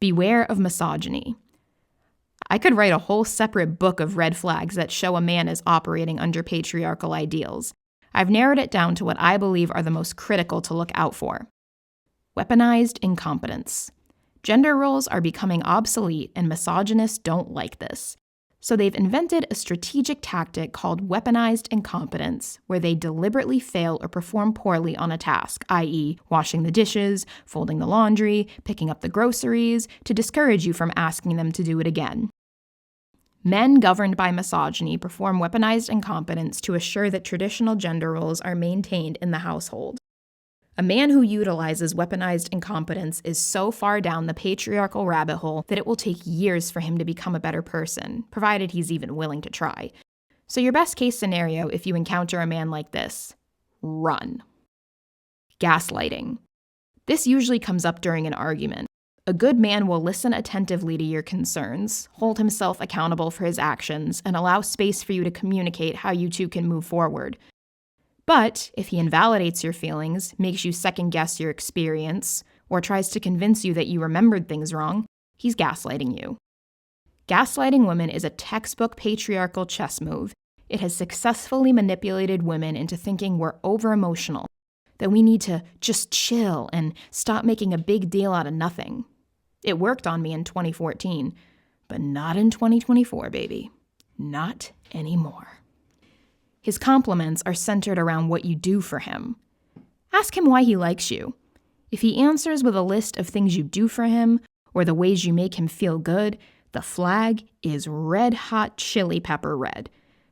Beware of misogyny. I could write a whole separate book of red flags that show a man is operating under patriarchal ideals. I've narrowed it down to what I believe are the most critical to look out for. Weaponized incompetence. Gender roles are becoming obsolete, and misogynists don't like this. So they've invented a strategic tactic called weaponized incompetence, where they deliberately fail or perform poorly on a task, i.e., washing the dishes, folding the laundry, picking up the groceries, to discourage you from asking them to do it again. Men governed by misogyny perform weaponized incompetence to assure that traditional gender roles are maintained in the household. A man who utilizes weaponized incompetence is so far down the patriarchal rabbit hole that it will take years for him to become a better person, provided he's even willing to try. So your best case scenario if you encounter a man like this: run. Gaslighting. This usually comes up during an argument. A good man will listen attentively to your concerns, hold himself accountable for his actions, and allow space for you to communicate how you two can move forward. But if he invalidates your feelings, makes you second-guess your experience, or tries to convince you that you remembered things wrong, he's gaslighting you. Gaslighting women is a textbook patriarchal chess move. It has successfully manipulated women into thinking we're over-emotional, that we need to just chill and stop making a big deal out of nothing. It worked on me in 2014, but not in 2024, baby. Not anymore. His compliments are centered around what you do for him. Ask him why he likes you. If he answers with a list of things you do for him or the ways you make him feel good, the flag is red-hot chili pepper red.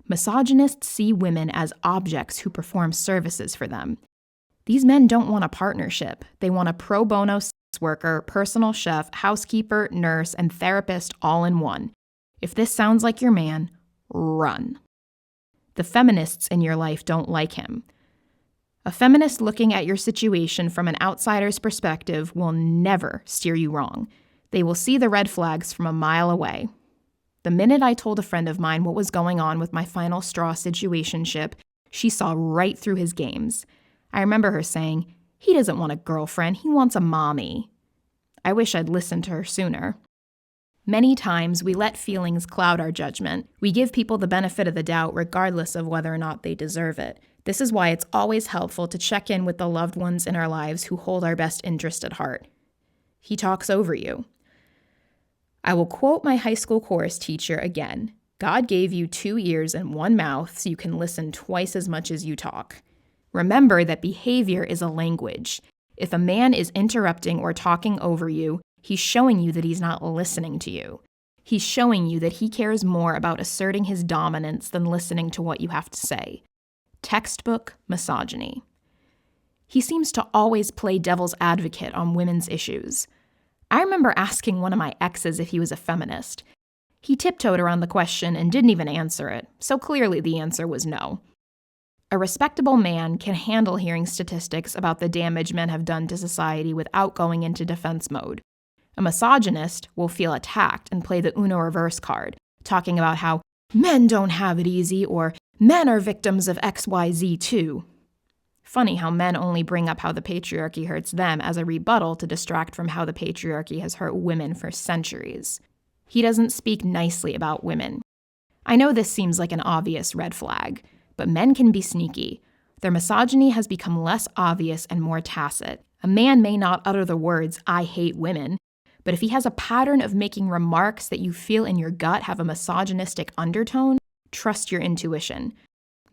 Misogynists see women as objects who perform services for them. These men don't want a partnership. They want a pro bono sex worker, personal chef, housekeeper, nurse, and therapist all in one. If this sounds like your man, run. The feminists in your life don't like him. A feminist looking at your situation from an outsider's perspective will never steer you wrong. They will see the red flags from a mile away. The minute I told a friend of mine what was going on with my final straw situationship, she saw right through his games. I remember her saying, "He doesn't want a girlfriend, he wants a mommy." I wish I'd listened to her sooner. Many times, we let feelings cloud our judgment. We give people the benefit of the doubt regardless of whether or not they deserve it. This is why it's always helpful to check in with the loved ones in our lives who hold our best interest at heart. He talks over you. I will quote my high school chorus teacher again. God gave you 2 ears and 1 mouth so you can listen twice as much as you talk. Remember that behavior is a language. If a man is interrupting or talking over you, he's showing you that he's not listening to you. He's showing you that he cares more about asserting his dominance than listening to what you have to say. Textbook misogyny. He seems to always play devil's advocate on women's issues. I remember asking one of my exes if he was a feminist. He tiptoed around the question and didn't even answer it, so clearly the answer was no. A respectable man can handle hearing statistics about the damage men have done to society without going into defense mode. A misogynist will feel attacked and play the Uno reverse card, talking about how men don't have it easy or men are victims of XYZ too. Funny how men only bring up how the patriarchy hurts them as a rebuttal to distract from how the patriarchy has hurt women for centuries. He doesn't speak nicely about women. I know this seems like an obvious red flag, but men can be sneaky. Their misogyny has become less obvious and more tacit. A man may not utter the words, "I hate women," but if he has a pattern of making remarks that you feel in your gut have a misogynistic undertone, trust your intuition.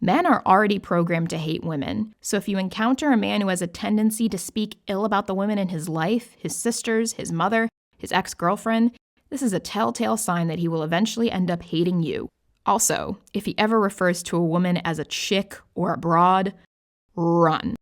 Men are already programmed to hate women, so if you encounter a man who has a tendency to speak ill about the women in his life, his sisters, his mother, his ex-girlfriend, this is a telltale sign that he will eventually end up hating you. Also, if he ever refers to a woman as a chick or a broad, run.